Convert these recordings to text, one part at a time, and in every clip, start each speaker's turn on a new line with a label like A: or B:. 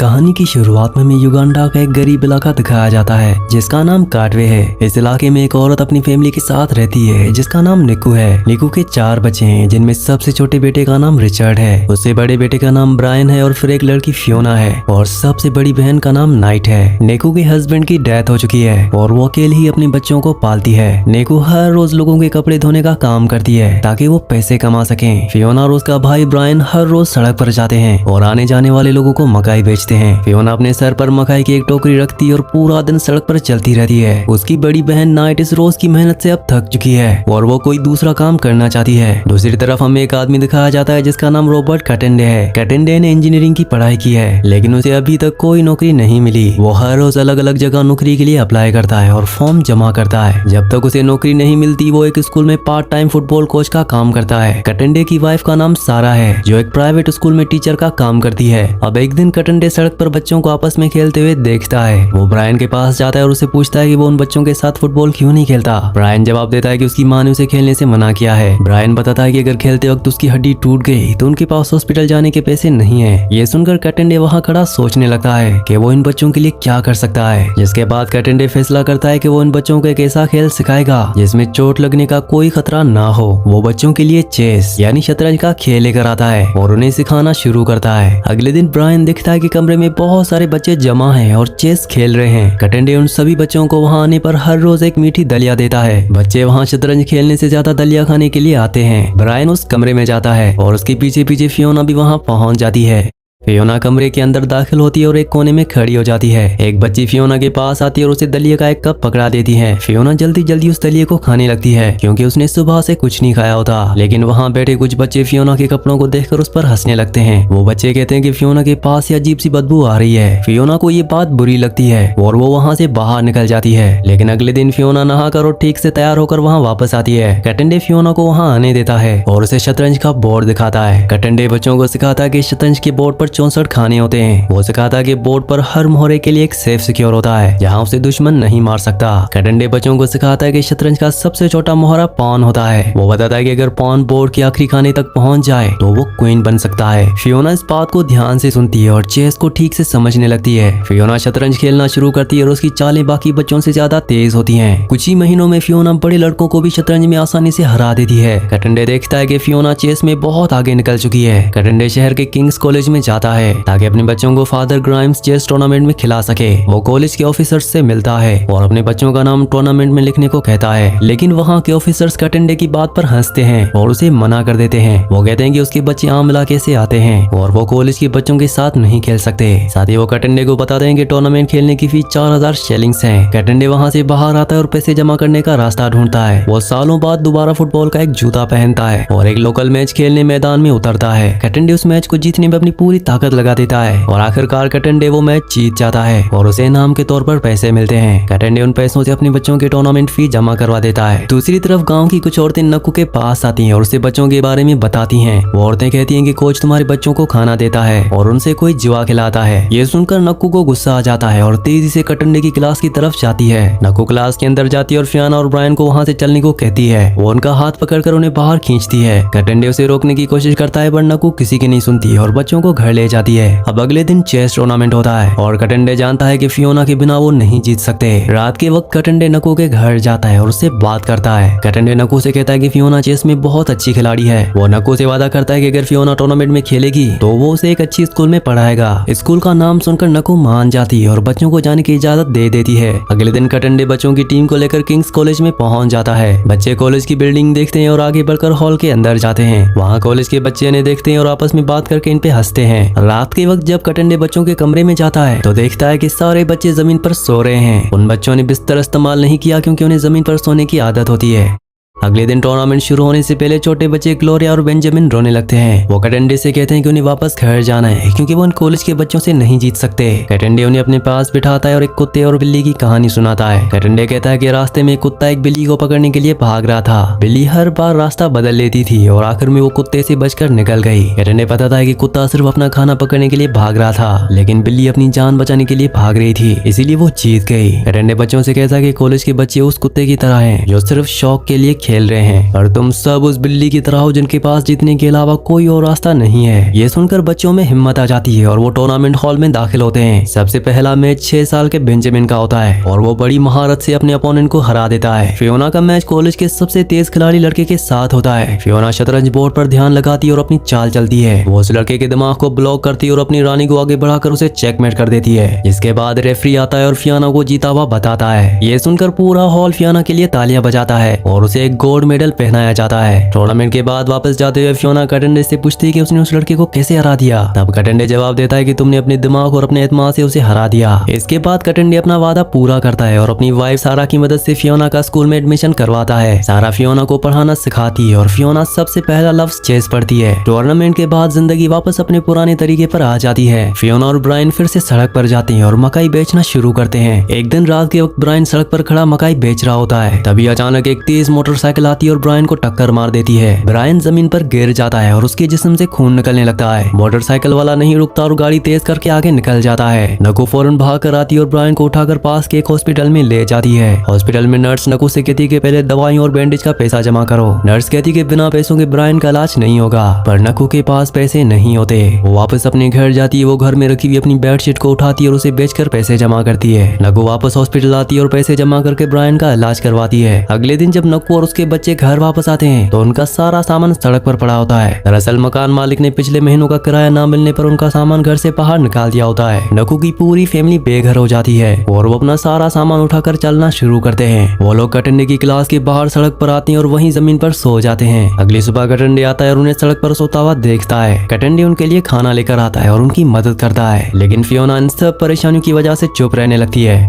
A: कहानी की शुरुआत में युगांडा का एक गरीब इलाका दिखाया जाता है जिसका नाम काटवे है। इस इलाके में एक औरत अपनी फैमिली के साथ रहती है जिसका नाम निकू है। निकू के 4 बच्चे हैं जिनमें सबसे छोटे बेटे का नाम रिचर्ड है, उससे बड़े बेटे का नाम ब्रायन है और फिर एक लड़की फियोना है और सबसे बड़ी बहन का नाम नाइट है। निकू के हस्बैंड की डेथ हो चुकी है और वो अकेले ही अपने बच्चों को पालती है। निकू हर रोज लोगों के कपड़े धोने का काम करती है ताकि वो पैसे कमा सके। फियोना और उसका भाई ब्रायन हर रोज सड़क पर जाते हैं और आने जाने वाले लोगों को मकाई बेचते हैं। फियोना अपने सर पर मकाई की एक टोकरी रखती है और पूरा दिन सड़क पर चलती रहती है। उसकी बड़ी बहन नाइट इस रोज की मेहनत से अब थक चुकी है और वो कोई दूसरा काम करना चाहती है। दूसरी तरफ हमें एक आदमी दिखाया जाता है जिसका नाम रॉबर्ट कटेंडे है। कटेंडे ने इंजीनियरिंग की पढ़ाई की है लेकिन उसे अभी तक कोई नौकरी नहीं मिली। वो हर रोज अलग अलग जगह नौकरी के लिए अप्लाई करता है और फॉर्म जमा करता है। जब तक उसे नौकरी नहीं मिलती वो एक स्कूल में पार्ट टाइम फुटबॉल कोच का काम करता है। कटेंडे की वाइफ का नाम सारा है जो एक प्राइवेट स्कूल में टीचर का काम करती है। अब एक दिन कटेंडे सड़क पर बच्चों को आपस में खेलते हुए देखता है। वो ब्रायन के पास जाता है और उससे पूछता है कि वो उन बच्चों के साथ फुटबॉल क्यों नहीं खेलता। ब्रायन जवाब देता है कि उसकी माँ ने उसे खेलने से मना किया है। ब्रायन बताता है कि अगर खेलते वक्त उसकी हड्डी टूट गई तो उनके पास हॉस्पिटल जाने के पैसे नहीं है। ये सुनकर कटेंडे वहाँ खड़ा सोचने लगता है कि वो इन बच्चों के लिए क्या कर सकता है। जिसके बाद कटेंडे फैसला करता है कि वो इन बच्चों को एक ऐसा खेल सिखाएगा जिसमें चोट लगने का कोई खतरा ना हो। वो बच्चों के लिए चेस यानी शतरंज का खेल लेकर आता है और उन्हें सिखाना शुरू करता है। अगले दिन ब्रायन देखता है कि कमरे में बहुत सारे बच्चे जमा हैं और चेस खेल रहे हैं। कटेंडे उन सभी बच्चों को वहां आने पर हर रोज एक मीठी दलिया देता है। बच्चे वहां शतरंज खेलने से ज्यादा दलिया खाने के लिए आते हैं। ब्रायन उस कमरे में जाता है और उसके पीछे पीछे फियोना भी वहां पहुंच जाती है। फियोना कमरे के अंदर दाखिल होती है और एक कोने में खड़ी हो जाती है। एक बच्ची फियोना के पास आती है और उसे दलिया का एक कप पकड़ा देती है। फियोना जल्दी जल्दी उस दलिया को खाने लगती है क्योंकि उसने सुबह से कुछ नहीं खाया होता। लेकिन वहाँ बैठे कुछ बच्चे फियोना के कपड़ों को देखकर उस पर हंसने लगते हैं। वो बच्चे कहते हैं कि फियोना के पास ये अजीब सी बदबू आ रही है। फियोना को ये बात बुरी लगती है और वो वहाँ से बाहर निकल जाती है। लेकिन अगले दिन फियोना नहाकर और ठीक से तैयार होकर वहाँ वापस आती है। कटेंडे फियोना को वहाँ आने देता है और उसे शतरंज का बोर्ड दिखाता है। कटेंडे बच्चों को सिखाता है कि शतरंज के बोर्ड पर 64 खाने होते हैं। वो सिखाता है कि बोर्ड पर हर मोहरे के लिए एक सेफ सिक्योर होता है जहां उसे दुश्मन नहीं मार सकता। कटेंडे बच्चों को सिखाता है कि शतरंज का सबसे छोटा मोहरा पॉन होता है। वो बताता है कि अगर पॉन बोर्ड के आखिरी खाने तक पहुंच जाए तो वो क्वीन बन सकता है। फियोना इस बात को ध्यान से सुनती है और चेस को ठीक से समझने लगती है। फियोना शतरंज खेलना शुरू करती है और उसकी चालें बाकी बच्चों से ज्यादा तेज होती हैं। कुछ ही महीनों में फियोना बड़े लड़कों को भी शतरंज में आसानी से हरा देती है। कटेंडे देखता है कि फियोना चेस में बहुत आगे निकल चुकी है। कटेंडे शहर के किंग्स कॉलेज में जाता है ताकि अपने बच्चों को फादर ग्राइम्स चेस टूर्नामेंट में खिला सके। वो कॉलेज के ऑफिसर्स से मिलता है और अपने बच्चों का नाम टूर्नामेंट में लिखने को कहता है। लेकिन वहाँ के ऑफिसर्स कटेंडे की बात पर हंसते हैं और उसे मना कर देते हैं। वो कहते हैं कि उसके बच्चे आम इलाके से आते हैं और वो कॉलेज के बच्चों के साथ नहीं खेल सकते। साथ ही वो कटेंडे को बताते हैं कि टूर्नामेंट खेलने की फीस 4000 शेलिंग्स है। कटेंडे वहाँ से बाहर आता है और पैसे जमा करने का रास्ता ढूंढता है। वो सालों बाद दोबारा फुटबॉल का एक जूता पहनता है और एक लोकल मैच खेलने मैदान में उतरता है। कटेंडे उस मैच को जीतने में अपनी पूरी ताकत लगा देता है और आखिरकार कटेंडे वो मैच जीत जाता है और उसे इनाम के तौर पर पैसे मिलते हैं। कटेंडे उन पैसों से अपने बच्चों के टूर्नामेंट फी जमा करवा देता है। दूसरी तरफ गांव की कुछ औरतें नक्कू के पास आती हैं और उसे बच्चों के बारे में बताती हैं। वो औरतें कहती हैं कि कोच तुम्हारे बच्चों को खाना देता है और उनसे कोई जुआ खिलाता है। ये सुनकर नक्कू को गुस्सा आ जाता है और तेजी से कटेंडे की क्लास की तरफ जाती है। नक्कू क्लास के अंदर जाती है और फियोना और ब्रायन को वहाँ से चलने को कहती है। वो उनका हाथ पकड़कर उन्हें बाहर खींचती है। कटेंडे उसे रोकने की कोशिश करता है पर नक्कू किसी की नहीं सुनती और बच्चों को घर ले जाती है। अब अगले दिन चेस टूर्नामेंट होता है और कटेंडे जानता है कि फियोना के बिना वो नहीं जीत सकते। रात के वक्त कटेंडे नक्कू के घर जाता है और उससे बात करता है। कटेंडे नक्कू से कहता है कि फियोना चेस में बहुत अच्छी खिलाड़ी है। वो नक्कू से वादा करता है कि अगर फियोना टूर्नामेंट में खेलेगी तो वो उसे एक अच्छी स्कूल में पढ़ाएगा। स्कूल का नाम सुनकर नक्कू मान जाती है और बच्चों को जाने की इजाजत दे देती है। अगले दिन कटेंडे बच्चों की टीम को लेकर किंग्स कॉलेज में पहुंच जाता है। बच्चे कॉलेज की बिल्डिंग देखते हैं और आगे बढ़कर हॉल के अंदर जाते हैं। वहाँ कॉलेज के बच्चे इन्हें देखते हैं और आपस में बात करके इन पे हंसते हैं। रात के वक्त जब कटेंडे बच्चों के कमरे में जाता है तो देखता है कि सारे बच्चे जमीन पर सो रहे हैं। उन बच्चों ने बिस्तर इस्तेमाल नहीं किया क्योंकि उन्हें जमीन पर सोने की आदत होती है। अगले दिन टूर्नामेंट शुरू होने से पहले छोटे बच्चे ग्लोरिया और बेंजामिन रोने लगते हैं। वो कटेंडे से कहते हैं कि उन्हें वापस घर जाना है क्योंकि वो उन कॉलेज के बच्चों से नहीं जीत सकते। कटेंडे उन्हें अपने पास बिठाता है और एक कुत्ते और बिल्ली की कहानी सुनाता है। कटेंडे कहता है कि रास्ते में एक कुत्ता एक बिल्ली को पकड़ने के लिए भाग रहा था। बिल्ली हर बार रास्ता बदल लेती थी और आखिर में वो कुत्ते से बचकर निकल गई। कटेंडे बताता है कि कुत्ता सिर्फ अपना खाना पकड़ने के लिए भाग रहा था लेकिन बिल्ली अपनी जान बचाने के लिए भाग रही थी, इसीलिए वो जीत गई। कटेंडे बच्चों से कहता है कि कॉलेज के बच्चे उस कुत्ते की तरह हैं जो सिर्फ शौक के लिए खेल रहे हैं और तुम सब उस बिल्ली की तरह हो जिनके पास जीतने के अलावा कोई और रास्ता नहीं है। ये सुनकर बच्चों में हिम्मत आ जाती है और वो टूर्नामेंट हॉल में दाखिल होते हैं। सबसे पहला मैच 6 साल के बेंजामिन का होता है और वो बड़ी महारत से अपने अपोनेंट को हरा देता है। फियोना का मैच कॉलेज के सबसे तेज खिलाड़ी लड़के के साथ होता है। फियोना शतरंज बोर्ड पर ध्यान लगाती है और अपनी चाल चलती है। वो उस लड़के के दिमाग को ब्लॉक करती है और अपनी रानी को आगे बढ़ाकर उसे चेकमेट कर देती है। इसके बाद रेफरी आता है और फियोना को जीता हुआ बताता है। ये सुनकर पूरा हॉल फियोना के लिए तालियां बजाता है और उसे एक गोल्ड मेडल पहनाया जाता है। टूर्नामेंट के बाद वापस जाते हुए फियोना कटेंडे से पूछती है कि उसने उस लड़के को कैसे हरा दिया। तब कटेंडे जवाब देता है कि तुमने अपने दिमाग और अपने एतमाद से उसे हरा दिया। इसके बाद कटेंडे अपना वादा पूरा करता है और अपनी वाइफ सारा की मदद से फियोना का स्कूल में एडमिशन करवाता है। सारा फियोना को पढ़ाना सिखाती है और फियोना सबसे पहला लफ्ज चेस पढ़ती है। टूर्नामेंट के बाद जिंदगी वापस अपने पुराने तरीके पर आ जाती है। फियोना और ब्रायन फिर से सड़क पर जाते हैं और मकई बेचना शुरू करते हैं। एक दिन रात के वक्त ब्रायन सड़क पर खड़ा मकई बेच रहा होता है। तभी अचानक एक तेज मोटरसाइकिल आती है और ब्रायन को टक्कर मार देती है। ब्रायन जमीन पर गिर जाता है और उसके जिस्म से खून निकलने लगता है। मोटरसाइकिल वाला नहीं रुकता और गाड़ी तेज करके आगे निकल जाता है। नकू फौरन भाग कर आती है और ब्रायन को उठाकर पास के एक हॉस्पिटल में ले जाती है। हॉस्पिटल में नर्स नकू से कहती है कि पहले दवाइयों और बैंडेज का पैसा जमा करो। नर्स कहती है कि बिना पैसों के ब्रायन का इलाज नहीं होगा, पर नकू के पास पैसे नहीं होते। वो वापस अपने घर जाती है। वो घर में रखी हुई अपनी बेडशीट को उठाती है और उसे बेचकर पैसे जमा करती है। नकू वापस हॉस्पिटल आती है और पैसे जमा करके ब्रायन का इलाज करवाती है। अगले दिन जब नकू और उसके बच्चे घर वापस आते हैं तो उनका सारा सामान सड़क पर पड़ा होता है। दरअसल मकान मालिक ने पिछले महीनों का किराया न मिलने पर उनका सामान घर से बाहर निकाल दिया होता है। नकू की पूरी फैमिली बेघर हो जाती है और वो अपना सारा सामान उठाकर चलना शुरू करते हैं। वो लोग कटंडे की क्लास के बाहर सड़क पर आते हैं और वहीं जमीन पर सो जाते हैं। अगली सुबह कटंडे आता है और उन्हें सड़क पर सोता हुआ देखता है। कटंडे उनके लिए खाना लेकर आता है और उनकी मदद करता है, लेकिन फियोना इन सब परेशानियों की वजह से चुप रहने लगती है।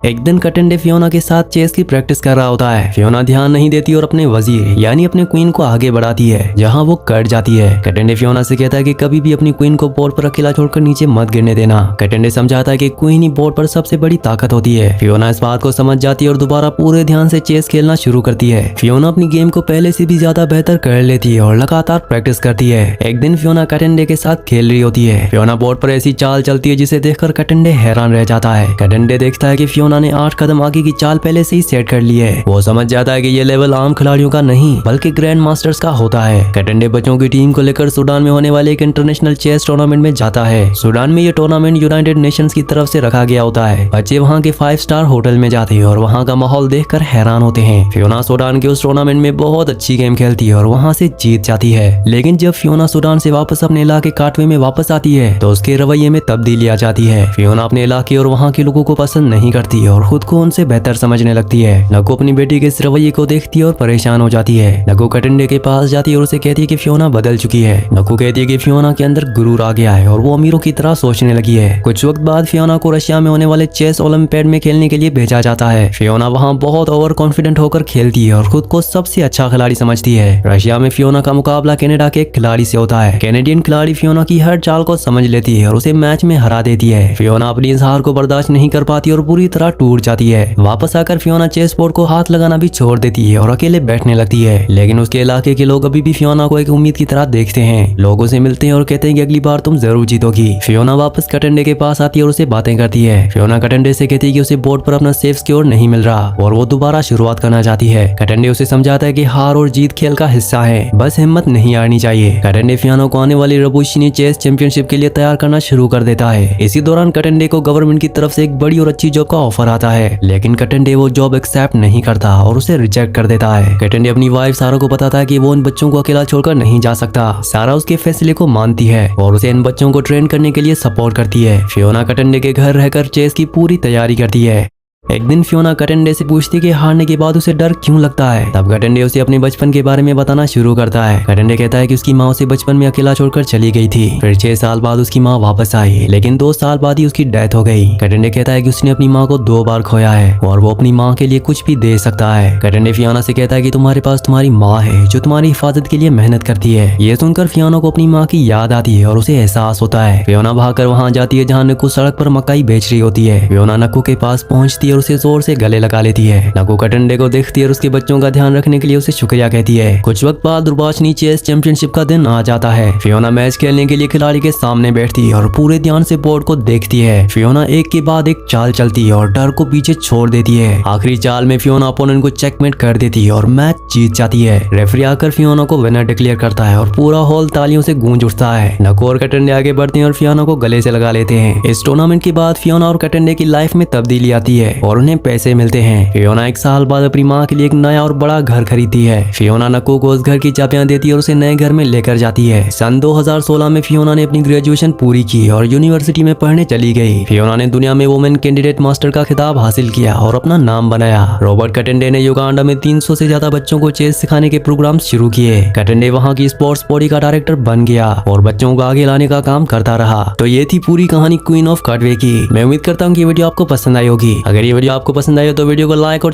A: एक दिन कटेंडे फियोना के साथ चेस की प्रैक्टिस कर रहा होता है। फियोना ध्यान नहीं देती और अपने वजीर यानी अपने क्वीन को आगे बढ़ाती है, जहां वो कट जाती है। कटेंडे फियोना से कहता है कि कभी भी अपनी क्वीन को बोर्ड पर अकेला छोड़कर नीचे मत गिरने देना। कटेंडे समझाता है कि क्वीन ही बोर्ड पर सबसे बड़ी ताकत होती है। फियोना इस बात को समझ जाती है और दोबारा पूरे ध्यान से चेस खेलना शुरू करती है। फियोना अपनी गेम को पहले से भी ज्यादा बेहतर कर लेती है और लगातार प्रैक्टिस करती है। एक दिन फियोना कटेंडे के साथ खेल रही होती है। फियोना बोर्ड पर ऐसी चाल चलती है जिसे देखकर कटेंडे हैरान रह जाता है। कटेंडे देखता है कि फियोना ने 8 कदम आगे की चाल पहले से ही सेट कर ली है। वो समझ जाता है कि ये लेवल आम खिलाड़ियों का नहीं बल्कि ग्रैंड मास्टर्स का होता है। कटेंडे बच्चों की टीम को लेकर सूडान में होने वाले एक इंटरनेशनल चेस टूर्नामेंट में जाता है। सूडान में ये टूर्नामेंट यूनाइटेड नेशंस की तरफ से रखा गया होता है। बच्चे वहाँ के 5 स्टार होटल में जाते हैं और वहाँ का माहौल देखकर हैरान होते हैं। फियोना सूडान के उस टूर्नामेंट में बहुत अच्छी गेम खेलती है और वहाँ से जीत जाती है। लेकिन जब फियोना सूडान से वापस अपने इलाके काटवे में वापस आती है तो उसके रवैये में तब्दीली आ जाती है। फियोना अपने इलाके और वहाँ के लोगों को पसंद नहीं करती और खुद को उनसे बेहतर समझने लगती है। नको अपनी बेटी के इस रवैये को देखती है और परेशान हो जाती है। नको कटेंडे के पास जाती है और उसे कहती है कि फियोना बदल चुकी है। नको कहती है कि फियोना के अंदर गुरूर आ गया है और वो अमीरों की तरह सोचने लगी है। कुछ वक्त बाद फियोना को रशिया में होने वाले चेस ओलंपियाड में खेलने के लिए भेजा जाता है। फियोना वहाँ बहुत ओवर कॉन्फिडेंट होकर खेलती है और खुद को सबसे अच्छा खिलाड़ी समझती है। रशिया में फियोना का मुकाबला कनाडा के एक खिलाड़ी से होता है। कैनेडियन खिलाड़ी फियोना की हर चाल को समझ लेती है और उसे मैच में हरा देती है। फियोना अपनी इस हार को बर्दाश्त नहीं कर पाती और पूरी तरह टूट जाती है। वापस आकर फियोना चेस बोर्ड को हाथ लगाना भी छोड़ देती है और अकेले बैठने लगती है। लेकिन उसके इलाके के लोग अभी भी फियोना को एक उम्मीद की तरह देखते हैं। लोगों से मिलते हैं और कहते हैं कि अगली बार तुम जरूर जीतोगी। फियोना वापस कटेंडे के पास आती है और उसे बातें करती है। फियोना कटेंडे से कहती है कि उसे बोर्ड पर अपना सेफ स्कोर नहीं मिल रहा और वो दोबारा शुरुआत करना चाहती है। कटेंडे उसे समझाता है कि हार और जीत खेल का हिस्सा है, बस हिम्मत नहीं हारनी चाहिए। कटेंडे फियोना को आने वाली रबुशिनी चेस चैंपियनशिप के लिए तैयार करना शुरू कर देता है। इसी दौरान कटेंडे को गवर्नमेंट की तरफ से एक बड़ी और अच्छी जॉब का ऑफर आता है, लेकिन कटेंडे वो जॉब एक्सेप्ट नहीं करता और उसे रिजेक्ट कर देता है। कटेंडे अपनी वाइफ सारा को बताता है कि वो इन बच्चों को अकेला छोड़कर नहीं जा सकता। सारा उसके फैसले को मानती है और उसे इन बच्चों को ट्रेन करने के लिए सपोर्ट करती है। फियोना कटेंडे के घर रहकर चेस की पूरी तैयारी करती है। एक दिन फियोना कटेंडे से पूछती कि हारने के बाद उसे डर क्यों लगता है। तब कटेंडे उसे अपने बचपन के बारे में बताना शुरू करता है। कटेंडे कहता है कि उसकी माँ उसे बचपन में अकेला छोड़कर चली गई थी। फिर 6 साल बाद उसकी माँ वापस आई, लेकिन 2 साल बाद ही उसकी डेथ हो गई। कटेंडे कहता है कि उसने अपनी माँ को 2 बार खोया है और वो अपनी माँ के लिए कुछ भी दे सकता है। कटेंडे फियोना से कहता है कि तुम्हारे पास तुम्हारी माँ है जो तुम्हारी हिफाजत के लिए मेहनत करती है। ये सुनकर फियोना को अपनी माँ की याद आती है और उसे एहसास होता है। फियोना भागकर वहाँ जाती है जहाँ नक्कू सड़क पर मकई बेच रही होती है। फियोना नक्कू के पास पहुँचती है और उसे जोर से गले लगा लेती है। नकू कटंडे को देखती है और उसके बच्चों का ध्यान रखने के लिए उसे शुक्रिया कहती है। कुछ वक्त बाद दुर्भाषनी चेस चैंपियनशिप का दिन आ जाता है। फियोना मैच खेलने के लिए खिलाड़ी के सामने बैठती है और पूरे ध्यान से बोर्ड को देखती है। फियोना एक के बाद एक चाल चलती है और डर को पीछे छोड़ देती है। आखिरी चाल में फियोना अपोनेंट को चेकमेट कर देती है और मैच जीत जाती है। रेफरी आकर फियोना को विनर डिक्लेयर करता है और पूरा हॉल तालियों से गूंज उठता है। नकू और कटंडे आगे बढ़ते हैं और फियोना को गले से लगा लेते हैं। इस टूर्नामेंट के बाद फियोना और कटंडे की लाइफ में तब्दीली आती है और उन्हें पैसे मिलते हैं। फियोना एक साल बाद अपनी माँ के लिए एक नया और बड़ा घर खरीदती है। फियोना नकू को उस घर की चाबियां देती है और उसे नए घर में लेकर जाती है। सन 2016 में फियोना ने अपनी ग्रेजुएशन पूरी की और यूनिवर्सिटी में पढ़ने चली गई। फियोना ने दुनिया में वुमेन कैंडिडेट मास्टर का खिताब हासिल किया और अपना नाम बनाया। रॉबर्ट कटंडे ने युगांडा में 300 से ज्यादा बच्चों को चेस सिखाने के प्रोग्राम शुरू किए। कटंडे वहाँ की स्पोर्ट्स बॉडी का डायरेक्टर बन गया और बच्चों को आगे लाने का काम करता रहा। तो ये थी पूरी कहानी क्वीन ऑफ काटवे की। मैं उम्मीद करता हूँ कि ये वीडियो आपको पसंद आई होगी। अगर ये वीडियो आपको पसंद आई हो तो वीडियो को लाइक और